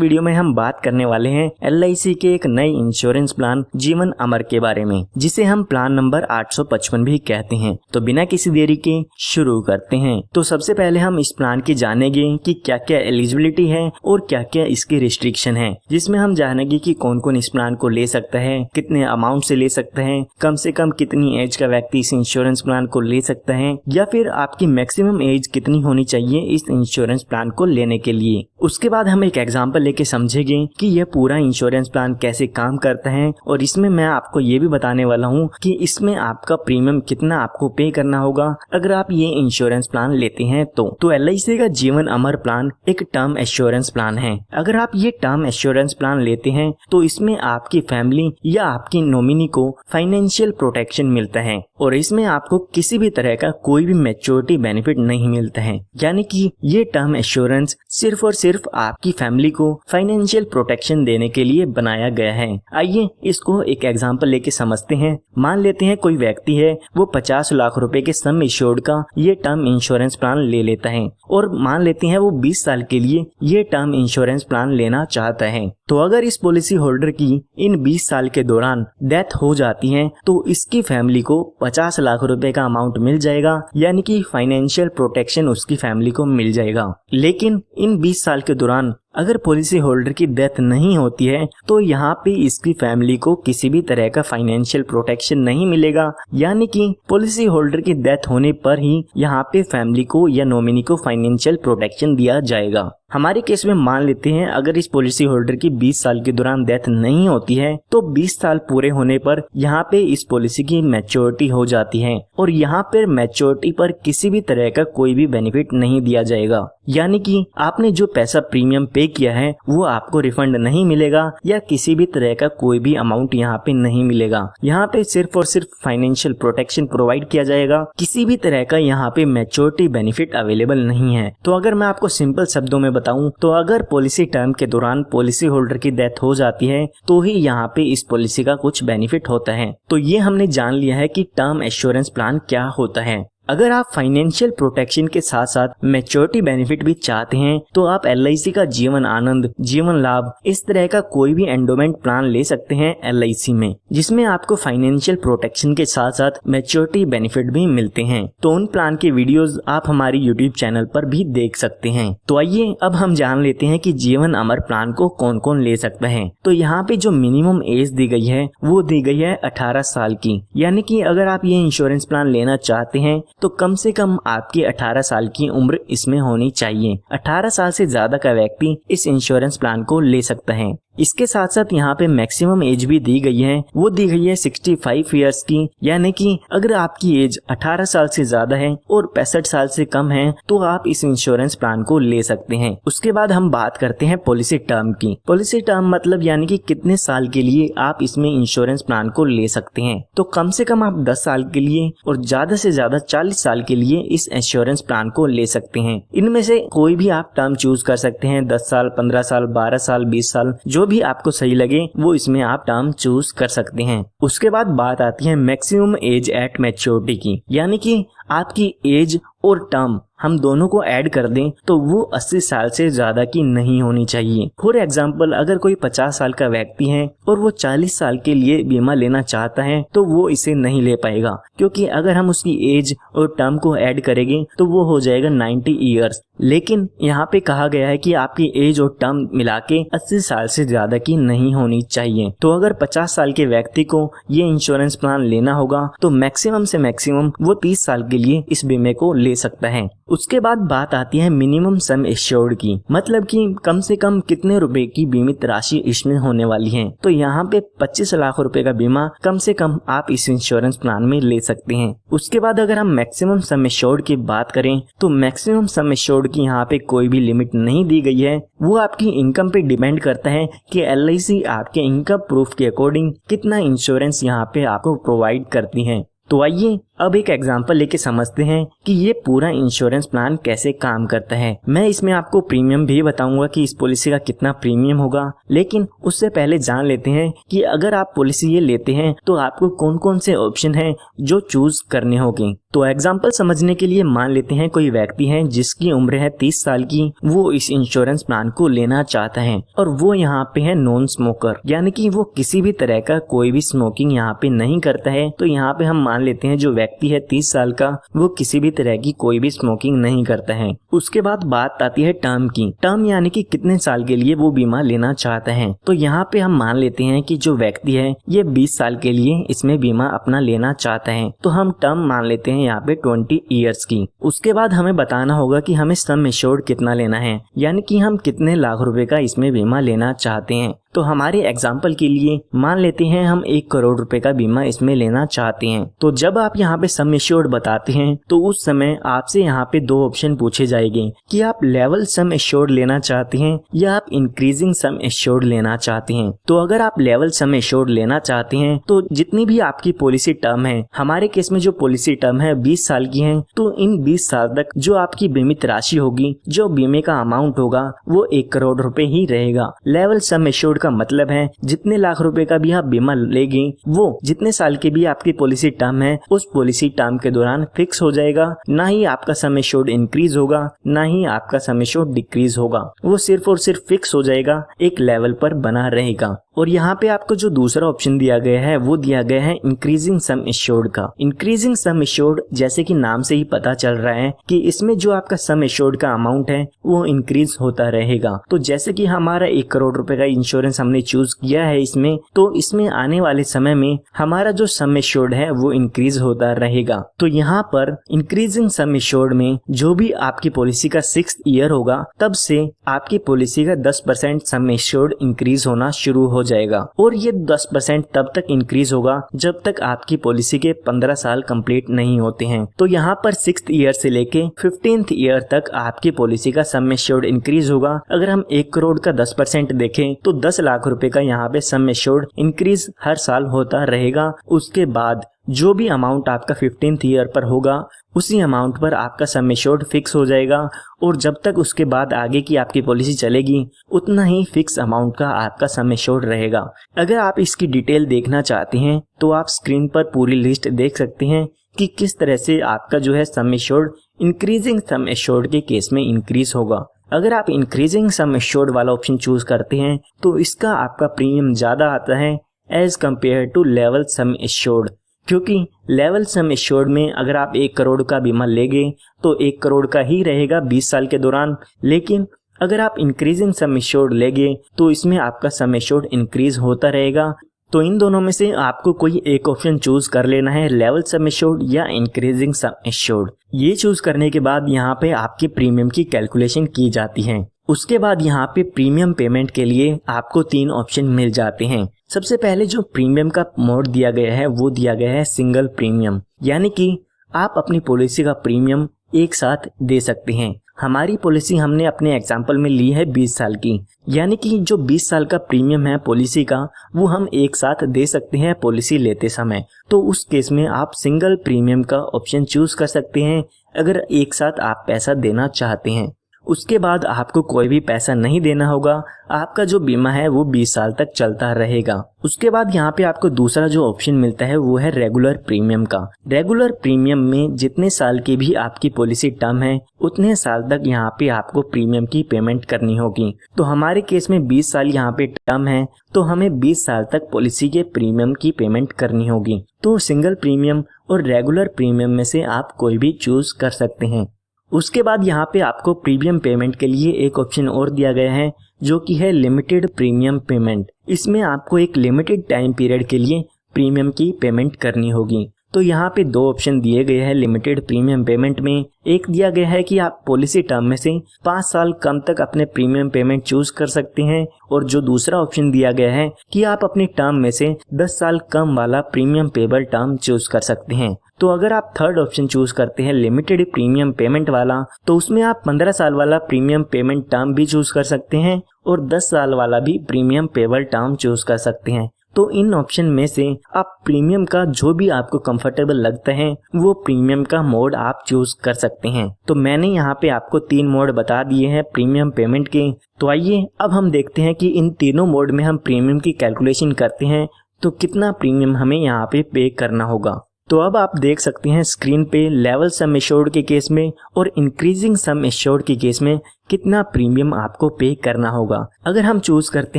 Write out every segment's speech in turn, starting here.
Video में हम बात करने वाले हैं LIC के एक नए इंश्योरेंस प्लान जीवन अमर के बारे में, जिसे हम प्लान नंबर 855 भी कहते हैं। तो बिना किसी देरी के शुरू करते हैं। तो सबसे पहले हम इस प्लान की जानेंगे कि क्या क्या एलिजिबिलिटी है और क्या क्या इसकी रिस्ट्रिक्शन है, जिसमें हम जानेंगे कि कौन कौन इस प्लान को ले सकता है, कितने अमाउंट से ले सकता है, कम से कम कितनी एज का व्यक्ति इस इंश्योरेंस प्लान को ले सकता है, या फिर आपकी मैक्सिमम एज कितनी होनी चाहिए इस इंश्योरेंस प्लान को लेने के लिए। उसके बाद हम एक एग्जांपल लेके समझेंगे कि यह पूरा इंश्योरेंस प्लान कैसे काम करता है, और इसमें मैं आपको ये भी बताने वाला हूँ कि इसमें आपका प्रीमियम कितना आपको पे करना होगा अगर आप ये इंश्योरेंस प्लान लेते हैं। तो LIC का जीवन अमर प्लान एक टर्म एश्योरेंस प्लान है। अगर आप ये टर्म एश्योरेंस प्लान लेते हैं तो इसमें आपकी फैमिली या आपकी नॉमिनी को फाइनेंशियल प्रोटेक्शन मिलता है, और इसमें आपको किसी भी तरह का कोई भी मैच्योरिटी बेनिफिट नहीं मिलता है। यानी कि ये टर्म एश्योरेंस सिर्फ और सिर्फ आपकी फैमिली को फाइनेंशियल प्रोटेक्शन देने के लिए बनाया गया है। आइए इसको एक एग्जांपल लेके समझते हैं। मान लेते हैं कोई व्यक्ति है, वो 50 लाख रुपए के सम एश्योर्ड का ये टर्म इंश्योरेंस प्लान ले लेता है, और मान लेते हैं वो 20 साल के लिए ये टर्म इंश्योरेंस प्लान लेना चाहता है। तो अगर इस पॉलिसी होल्डर की इन 20 साल के दौरान डेथ हो जाती है तो इसकी फैमिली को 50 लाख रुपए का अमाउंट मिल जाएगा, यानी कि फाइनेंशियल प्रोटेक्शन उसकी फैमिली को मिल जाएगा। लेकिन इन 20 साल के दौरान अगर पॉलिसी होल्डर की डेथ नहीं होती है तो यहाँ पे इसकी फैमिली को किसी भी तरह का फाइनेंशियल प्रोटेक्शन नहीं मिलेगा, यानी कि पॉलिसी होल्डर की डेथ होने पर ही यहाँ पे फैमिली को या नॉमिनी को फाइनेंशियल प्रोटेक्शन दिया जाएगा। हमारे केस में मान लेते हैं अगर इस पॉलिसी होल्डर की 20 साल के दौरान डेथ नहीं होती है तो 20 साल पूरे होने पर यहाँ पे इस पॉलिसी की मैच्योरिटी हो जाती है, और यहाँ पर मैच्योरिटी पर किसी भी तरह का कोई भी बेनिफिट नहीं दिया जाएगा। यानी कि आपने जो पैसा प्रीमियम पे किया है वो आपको रिफंड नहीं मिलेगा, या किसी भी तरह का कोई भी अमाउंट यहाँ पे नहीं मिलेगा। यहाँ पे सिर्फ और सिर्फ फाइनेंशियल प्रोटेक्शन प्रोवाइड किया जाएगा, किसी भी तरह का यहाँ पे मैच्योरिटी बेनिफिट अवेलेबल नहीं है। तो अगर मैं आपको सिंपल शब्दों में बताऊं तो अगर पॉलिसी टर्म के दौरान पॉलिसी होल्डर की डेथ हो जाती है तो ही यहाँ पे इस पॉलिसी का कुछ बेनिफिट होता है। तो ये हमने जान लिया है कि टर्म एश्योरेंस प्लान क्या होता है। अगर आप फाइनेंशियल प्रोटेक्शन के साथ साथ मैच्योरिटी बेनिफिट भी चाहते हैं तो आप LIC का जीवन आनंद, जीवन लाभ, इस तरह का कोई भी एंडोमेंट प्लान ले सकते हैं LIC में, जिसमें आपको फाइनेंशियल प्रोटेक्शन के साथ साथ मैच्योरिटी बेनिफिट भी मिलते हैं। तो उन प्लान के वीडियोस आप हमारी YouTube चैनल पर भी देख सकते हैं। तो आइए अब हम जान लेते हैं कि जीवन अमर प्लान को कौन कौन ले सकता है। तो यहाँ पे जो मिनिमम एज दी गई है वो दी गई है 18 साल की, यानी कि अगर आप ये इंश्योरेंस प्लान लेना चाहते हैं तो कम से कम आपकी 18 साल की उम्र इसमें होनी चाहिए। 18 साल से ज्यादा का व्यक्ति इस इंश्योरेंस प्लान को ले सकता है। इसके साथ साथ यहाँ पे मैक्सिमम एज भी दी गई है, वो दी गई है 65 इयर्स की, यानी कि अगर आपकी एज 18 साल से ज्यादा है और 65 साल से कम है तो आप इस इंश्योरेंस प्लान को ले सकते हैं। उसके बाद हम बात करते हैं पॉलिसी टर्म की। पॉलिसी टर्म मतलब यानी कि कितने साल के लिए आप इसमें इंश्योरेंस प्लान को ले सकते हैं। तो कम से कम आप 10 साल के लिए और ज्यादा से ज्यादा 40 साल के लिए इस इंश्योरेंस प्लान को ले सकते हैं। इनमें से कोई भी आप टर्म चूज कर सकते हैं, 10 साल, 15 साल, 12 साल, 20 साल, जो भी आपको सही लगे वो इसमें आप टर्म चूज कर सकते हैं। उसके बाद बात आती है मैक्सिमम एज एट मैच्योरिटी की, यानी कि आपकी एज और टर्म हम दोनों को ऐड कर दें तो वो 80 साल से ज्यादा की नहीं होनी चाहिए। फॉर एग्जाम्पल अगर कोई 50 साल का व्यक्ति है और वो 40 साल के लिए बीमा लेना चाहता है तो वो इसे नहीं ले पाएगा, क्योंकि अगर हम उसकी एज और टर्म को ऐड करेंगे तो वो हो जाएगा 90 इयर्स। लेकिन यहाँ पे कहा गया है कि आपकी एज और टर्म मिला के 80 साल से ज्यादा की नहीं होनी चाहिए। तो अगर 50 साल के व्यक्ति को ये इंश्योरेंस प्लान लेना होगा तो मैक्सिमम से मैक्सिमम वो 30 साल के लिए इस बीमे को ले सकता है। उसके बाद बात आती है मिनिमम सम एश्योर्ड की, मतलब कि कम से कम कितने रुपए की बीमित राशि इसमें होने वाली है। तो यहाँ पे 25 लाख रुपए का बीमा कम से कम आप इस इंश्योरेंस प्लान में ले सकते हैं। उसके बाद अगर हम मैक्सिमम सम एश्योर्ड की बात करें तो मैक्सिमम सम एश्योर्ड की यहाँ पे कोई भी लिमिट नहीं दी गई है, वो आपकी इनकम पे डिपेंड करता है कि LIC आपके इनकम प्रूफ के अकॉर्डिंग कितना इंश्योरेंस यहाँ पे आपको प्रोवाइड करती है। तो आइए अब एक एग्जांपल लेके समझते हैं कि ये पूरा इंश्योरेंस प्लान कैसे काम करता है। मैं इसमें आपको प्रीमियम भी बताऊंगा कि इस पॉलिसी का कितना प्रीमियम होगा, लेकिन उससे पहले जान लेते हैं कि अगर आप पॉलिसी ये लेते हैं तो आपको कौन कौन से ऑप्शन हैं जो चूज करने होंगे। तो एग्जाम्पल समझने के लिए मान लेते हैं कोई व्यक्ति है जिसकी उम्र है 30 साल की, वो इस इंश्योरेंस प्लान को लेना चाहता है और वो यहाँ पे है नॉन स्मोकर, यानी कि वो किसी भी तरह का कोई भी स्मोकिंग यहाँ पे नहीं करता है। तो यहाँ पे हम मान लेते हैं जो व्यक्ति है 30 साल का, वो किसी भी तरह की कोई भी स्मोकिंग नहीं करता है। उसके बाद बात आती है टर्म की। टर्म यानी कि कितने साल के लिए वो बीमा लेना चाहता है। तो यहाँ पे हम मान लेते हैं कि जो व्यक्ति है ये 20 साल के लिए इसमें बीमा अपना लेना चाहता है, तो हम टर्म मान लेते हैं यहाँ पे 20 ईयर्स की। उसके बाद हमें बताना होगा कि हमें सम एश्योर्ड कितना लेना है, यानी कि हम कितने लाख रुपए का इसमें बीमा लेना चाहते हैं। तो हमारे एग्जाम्पल के लिए मान लेते हैं हम 1 करोड़ रुपए का बीमा इसमें लेना चाहते हैं। तो जब आप यहाँ पे सम एश्योर्ड बताते हैं तो उस समय आपसे यहाँ पे 2 ऑप्शन पूछे जाएंगे कि आप लेवल सम एश्योर्ड लेना चाहते हैं या आप इंक्रीजिंग सम एश्योर्ड लेना चाहते हैं। तो अगर आप लेवल सम एश्योर्ड लेना चाहते हैं तो जितनी भी आपकी पॉलिसी टर्म है, हमारे केस में जो पॉलिसी टर्म है 20 साल की है, तो इन 20 साल तक जो आपकी बीमित राशि होगी, जो बीमे का अमाउंट होगा वो 1 करोड़ रुपए ही रहेगा। लेवल सम एश्योर्ड का मतलब है जितने लाख रुपए का भी आप बीमा लेंगे वो जितने साल की भी आपकी पॉलिसी टर्म है उस पॉलिसी टर्म के दौरान फिक्स हो जाएगा। ना ही आपका सम एश्योर्ड इंक्रीज होगा, ना ही आपका सम एश्योर्ड डिक्रीज होगा, वो सिर्फ और सिर्फ फिक्स हो जाएगा, एक लेवल पर बना रहेगा। और यहाँ पे आपको जो दूसरा ऑप्शन दिया गया है वो दिया गया है इंक्रीजिंग सम एश्योर्ड का। इंक्रीजिंग सम एश्योर्ड जैसे कि नाम से ही पता चल रहा है कि इसमें जो आपका सम एश्योर्ड का अमाउंट है वो इंक्रीज होता रहेगा। तो जैसे कि हमारा 1 करोड़ रुपए का इंश्योरेंस हमने चूज किया है इसमें, तो इसमें आने वाले समय में हमारा जो सम एश्योर्ड है वो इंक्रीज होता रहेगा। तो यहाँ पर इंक्रीजिंग सम एश्योर्ड में जो भी आपकी पॉलिसी का 6th ईयर होगा तब से आपकी पॉलिसी का 10% सम एश्योर्ड इंक्रीज होना शुरू हो जाएगा। और ये 10% तब तक इंक्रीज होगा जब तक आपकी पॉलिसी के 15 साल कंप्लीट नहीं होते हैं। तो यहाँ पर 6th ईयर से लेके 15th ईयर तक आपकी पॉलिसी का सम एश्योर्ड इंक्रीज होगा। अगर हम 1 करोड़ का 10% देखें तो 10 लाख रुपए का यहाँ पे सम एश्योर्ड इंक्रीज हर साल होता रहेगा। उसके बाद जो भी अमाउंट आपका 15th ईयर पर होगा उसी अमाउंट पर आपका सम एश्योर्ड फिक्स हो जाएगा और जब तक उसके बाद आगे की आपकी पॉलिसी चलेगी उतना ही फिक्स अमाउंट का आपका सम एश्योर्ड रहेगा। अगर आप इसकी डिटेल देखना चाहते हैं तो आप स्क्रीन पर पूरी लिस्ट देख सकते हैं कि किस तरह से आपका जो है sum assured increasing sum assured के केस में इंक्रीज होगा। अगर आप इंक्रीजिंग सम एश्योर्ड वाला ऑप्शन चूज करते हैं तो इसका आपका प्रीमियम ज्यादा आता है as compare to level sum assured, क्योंकि लेवल सम एश्योर्ड में अगर आप 1 करोड़ का बीमा लेंगे तो 1 करोड़ का ही रहेगा 20 साल के दौरान, लेकिन अगर आप इंक्रीजिंग सम एश्योर्ड लेंगे तो इसमें आपका सम एश्योर्ड इंक्रीज होता रहेगा। तो इन दोनों में से आपको कोई एक ऑप्शन चूज कर लेना है, लेवल सम एश्योर्ड या इंक्रीजिंग सम एश्योर्ड। ये चूज करने के बाद यहाँ पे आपके प्रीमियम की कैलकुलेशन की जाती है। उसके बाद यहाँ पे प्रीमियम पेमेंट के लिए आपको 3 ऑप्शन मिल जाते हैं। सबसे पहले जो प्रीमियम का मोड दिया गया है वो दिया गया है सिंगल प्रीमियम, यानी कि आप अपनी पॉलिसी का प्रीमियम एक साथ दे सकते हैं। हमारी पॉलिसी हमने अपने एग्जाम्पल में ली है 20 साल की, यानी कि जो 20 साल का प्रीमियम है पॉलिसी का वो हम एक साथ दे सकते हैं पॉलिसी लेते समय। तो उस केस में आप सिंगल प्रीमियम का ऑप्शन चूज कर सकते हैं अगर एक साथ आप पैसा देना चाहते हैं। उसके बाद आपको कोई भी पैसा नहीं देना होगा, आपका जो बीमा है वो 20 साल तक चलता रहेगा। उसके बाद यहाँ पे आपको दूसरा जो ऑप्शन मिलता है वो है रेगुलर प्रीमियम का। रेगुलर प्रीमियम में जितने साल की भी आपकी पॉलिसी टर्म है उतने साल तक यहाँ पे आपको प्रीमियम की पेमेंट करनी होगी। तो हमारे केस में 20 साल यहाँ पे टर्म है तो हमें 20 साल तक पॉलिसी के प्रीमियम की पेमेंट करनी होगी। तो सिंगल प्रीमियम और रेगुलर प्रीमियम में से आप कोई भी चूज कर सकते हैं। उसके बाद यहाँ पे आपको प्रीमियम पेमेंट के लिए एक ऑप्शन और दिया गया है जो कि है लिमिटेड प्रीमियम पेमेंट। इसमें आपको एक लिमिटेड टाइम पीरियड के लिए प्रीमियम की पेमेंट करनी होगी। तो यहाँ पे 2 ऑप्शन दिए गए हैं लिमिटेड प्रीमियम पेमेंट में। एक दिया गया है कि आप पॉलिसी टर्म में से 5 साल कम तक अपने प्रीमियम पेमेंट चूज कर सकते हैं, और जो दूसरा ऑप्शन दिया गया है कि आप अपनी टर्म में से 10 साल कम वाला प्रीमियम पेबल टर्म चूज कर सकते हैं। तो अगर आप थर्ड ऑप्शन चूज करते हैं लिमिटेड प्रीमियम पेमेंट वाला, तो उसमें आप 15 साल वाला प्रीमियम पेमेंट टर्म भी चूज कर सकते हैं और 10 साल वाला भी प्रीमियम पेबल टर्म चूज कर सकते हैं। तो इन ऑप्शन में से आप प्रीमियम का जो भी आपको कंफर्टेबल लगता है वो प्रीमियम का मोड आप चूज कर सकते हैं। तो मैंने यहाँ पे आपको 3 मोड बता दिए हैं प्रीमियम पेमेंट के। तो आइए अब हम देखते हैं कि इन तीनों मोड में हम प्रीमियम की कैलकुलेशन करते हैं तो कितना प्रीमियम हमें यहाँ पे करना होगा। तो अब आप देख सकते हैं स्क्रीन पे लेवल सम एश्योर्ड के केस में और इंक्रीजिंग सम एश्योर्ड के केस में कितना प्रीमियम आपको पे करना होगा। अगर हम चूज करते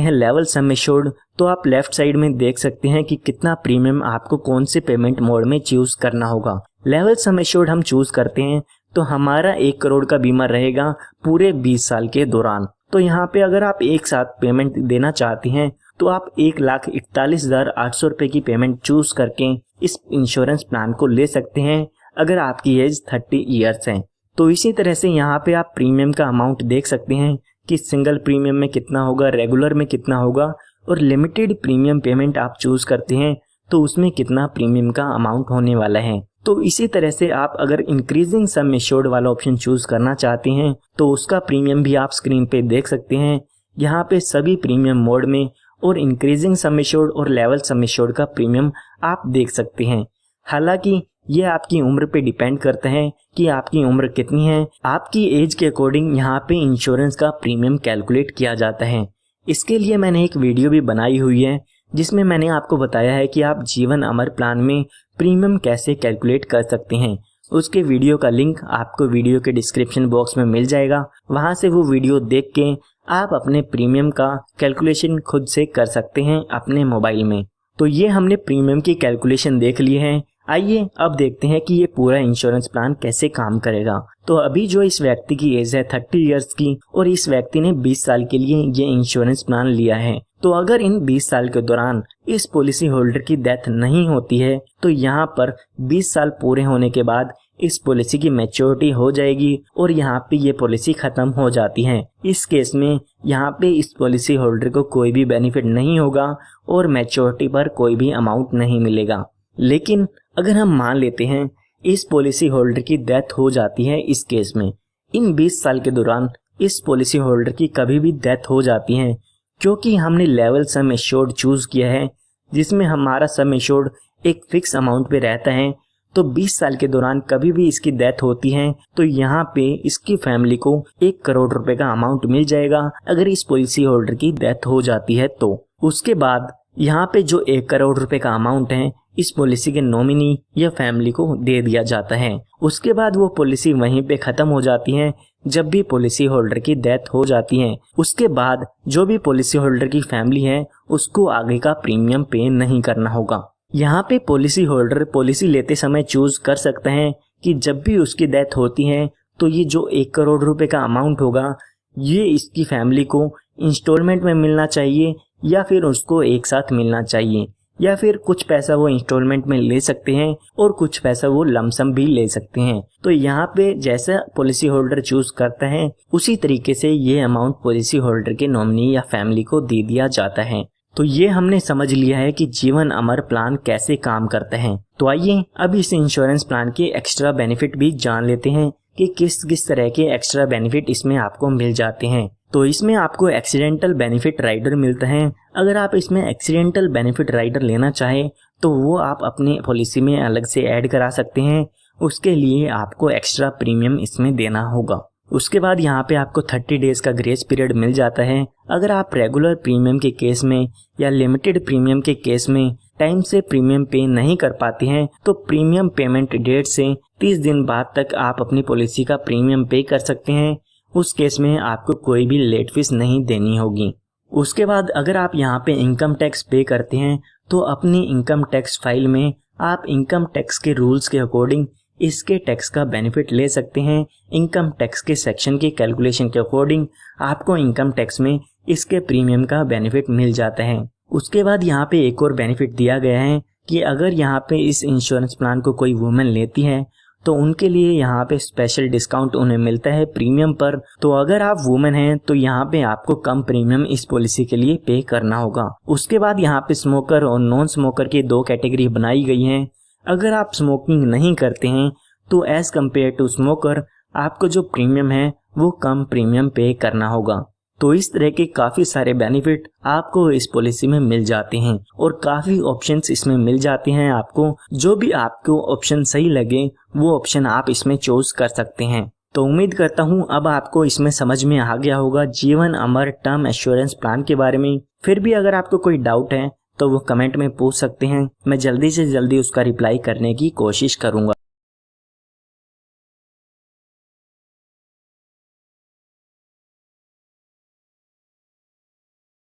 हैं लेवल सम एश्योर्ड तो आप लेफ्ट साइड में देख सकते हैं कि कितना प्रीमियम आपको कौन से पेमेंट मोड में चूज करना होगा। लेवल सम एश्योर्ड हम चूज करते हैं तो हमारा 1 करोड़ का बीमा रहेगा पूरे 20 साल के दौरान। तो यहाँ पे अगर आप एक साथ पेमेंट देना चाहते हैं तो आप 1,41,800 रुपए की पेमेंट चूज करके इस इंश्योरेंस प्लान को ले सकते हैं अगर आपकी एज 30 ईयर्स है। तो इसी तरह से यहाँ पे आप प्रीमियम का अमाउंट देख सकते हैं कि सिंगल प्रीमियम में कितना होगा, रेगुलर में कितना होगा और लिमिटेड प्रीमियम पेमेंट आप चूज करते हैं तो उसमें कितना प्रीमियम का अमाउंट होने वाला है। तो इसी तरह से आप अगर इंक्रीजिंग सम एश्योर्ड वाला ऑप्शन चूज करना चाहते हैं तो उसका प्रीमियम भी आप स्क्रीन पे देख सकते हैं। यहाँ पे सभी प्रीमियम मोड में और इंक्रीजिंग सम एश्योर्ड और लेवल सम एश्योर्ड का प्रीमियम आप देख सकते हैं। हालांकि ये आपकी उम्र पे डिपेंड करता है कि आपकी उम्र कितनी है। आपकी एज के अकॉर्डिंग यहाँ पे इंश्योरेंस का प्रीमियम कैलकुलेट किया जाता है। इसके लिए मैंने एक वीडियो भी बनाई हुई है जिसमें मैंने आपको बताया है कि आप जीवन अमर प्लान में प्रीमियम कैसे कैलकुलेट कर सकते हैं। उसके वीडियो का लिंक आपको वीडियो के डिस्क्रिप्शन बॉक्स में मिल जाएगा। वहां से वो वीडियो देख के आप अपने प्रीमियम का कैलकुलेशन खुद से कर सकते हैं अपने मोबाइल में। तो ये हमने प्रीमियम की कैलकुलेशन देख ली है। आइए अब देखते हैं कि ये पूरा इंश्योरेंस प्लान कैसे काम करेगा। तो अभी जो इस व्यक्ति की एज है 30 इयर्स की और इस व्यक्ति ने 20 साल के लिए ये इंश्योरेंस प्लान लिया है। तो अगर इन 20 साल के दौरान इस पॉलिसी होल्डर की डेथ नहीं होती है तो यहाँ पर 20 साल पूरे होने के बाद इस पॉलिसी की मैच्योरिटी हो जाएगी और यहाँ पे ये पॉलिसी खत्म हो जाती है। इस केस में यहाँ पे इस पॉलिसी होल्डर को कोई भी बेनिफिट नहीं होगा और मैच्योरिटी पर कोई भी अमाउंट नहीं मिलेगा। लेकिन अगर हम मान लेते हैं इस पॉलिसी होल्डर की डेथ हो जाती है, इस केस में इन 20 साल के दौरान इस पॉलिसी होल्डर की कभी भी डेथ हो जाती है, क्योंकि हमने लेवल सम एश्योर्ड चूज किया है जिसमें हमारा सम एश्योर्ड एक फिक्स अमाउंट पे रहता है। तो 20 साल के दौरान कभी भी इसकी डेथ होती है तो यहाँ पे इसकी फैमिली को 1 करोड़ रुपए का अमाउंट मिल जाएगा अगर इस पॉलिसी होल्डर की डेथ हो जाती है। तो उसके बाद यहाँ पे जो 1 करोड़ रुपए का अमाउंट है इस पॉलिसी के नॉमिनी या फैमिली को दे दिया जाता है। उसके बाद वो पॉलिसी वहीं पे खत्म हो जाती है जब भी पॉलिसी होल्डर की डेथ हो जाती है। उसके बाद जो भी पॉलिसी होल्डर की फैमिली है उसको आगे का प्रीमियम पे नहीं करना होगा। यहाँ पे पॉलिसी होल्डर पॉलिसी लेते समय चूज कर सकते हैं कि जब भी उसकी डेथ होती है तो ये जो 1 करोड़ रुपए का अमाउंट होगा ये इसकी फैमिली को इंस्टॉलमेंट में मिलना चाहिए या फिर उसको एक साथ मिलना चाहिए, या फिर कुछ पैसा वो इंस्टॉलमेंट में ले सकते हैं और कुछ पैसा वो लमसम भी ले सकते हैं। तो यहाँ पे जैसा पॉलिसी होल्डर चूज करता है उसी तरीके से ये अमाउंट पॉलिसी होल्डर के नॉमिनी या फैमिली को दे दिया जाता है। तो ये हमने समझ लिया है कि जीवन अमर प्लान कैसे काम करता है। तो आइए अब इस इंश्योरेंस प्लान के एक्स्ट्रा बेनिफिट भी जान लेते हैं कि किस किस तरह के एक्स्ट्रा बेनिफिट इसमें आपको मिल जाते हैं। तो इसमें आपको एक्सीडेंटल बेनिफिट राइडर मिलता है। अगर आप इसमें एक्सीडेंटल बेनिफिट राइडर लेना चाहें तो वो आप अपने पॉलिसी में अलग से ऐड करा सकते हैं। उसके लिए आपको एक्स्ट्रा प्रीमियम इसमें देना होगा। उसके बाद यहाँ पे आपको 30 डेज का ग्रेस पीरियड मिल जाता है। अगर आप रेगुलर प्रीमियम के केस में या लिमिटेड प्रीमियम के केस में टाइम से प्रीमियम पे नहीं कर पाते हैं तो प्रीमियम पेमेंट डेट से 30 दिन बाद तक आप अपनी पॉलिसी का प्रीमियम पे कर सकते हैं। उस केस में आपको कोई भी लेट फीस नहीं देनी होगी। उसके बाद अगर आप यहाँ पे इनकम टैक्स पे करते हैं तो अपनी इनकम टैक्स फाइल में आप इनकम टैक्स के रूल्स के अकॉर्डिंग इसके टैक्स का बेनिफिट ले सकते हैं। इनकम टैक्स के सेक्शन के कैलकुलेशन के अकॉर्डिंग आपको इनकम टैक्स में इसके प्रीमियम का बेनिफिट मिल जाता है। उसके बाद यहाँ पे एक और बेनिफिट दिया गया है कि अगर यहाँ पे इस इंश्योरेंस प्लान को कोई वुमेन लेती है तो उनके लिए यहाँ पे स्पेशल डिस्काउंट उन्हें मिलता है प्रीमियम पर। तो अगर आप वुमेन हैं तो यहाँ पे आपको कम प्रीमियम इस पॉलिसी के लिए पे करना होगा। उसके बाद यहाँ पे स्मोकर और नॉन स्मोकर की 2 कैटेगरी बनाई गई हैं। अगर आप स्मोकिंग नहीं करते हैं तो एज कम्पेयर टू स्मोकर आपको जो प्रीमियम है वो कम प्रीमियम पे करना होगा। तो इस तरह के काफ़ी सारे बेनिफिट आपको इस पॉलिसी में मिल जाते हैं और काफ़ी ऑप्शंस इसमें मिल जाते हैं आपको। जो भी आपको ऑप्शन सही लगे वो ऑप्शन आप इसमें चूज कर सकते हैं। तो उम्मीद करता हूँ अब आपको इसमें समझ में आ गया होगा जीवन अमर टर्म एश्योरेंस प्लान के बारे में। फिर भी अगर आपको कोई डाउट है तो वो कमेंट में पूछ सकते हैं, मैं जल्दी से जल्दी उसका रिप्लाई करने की कोशिश करूँगा।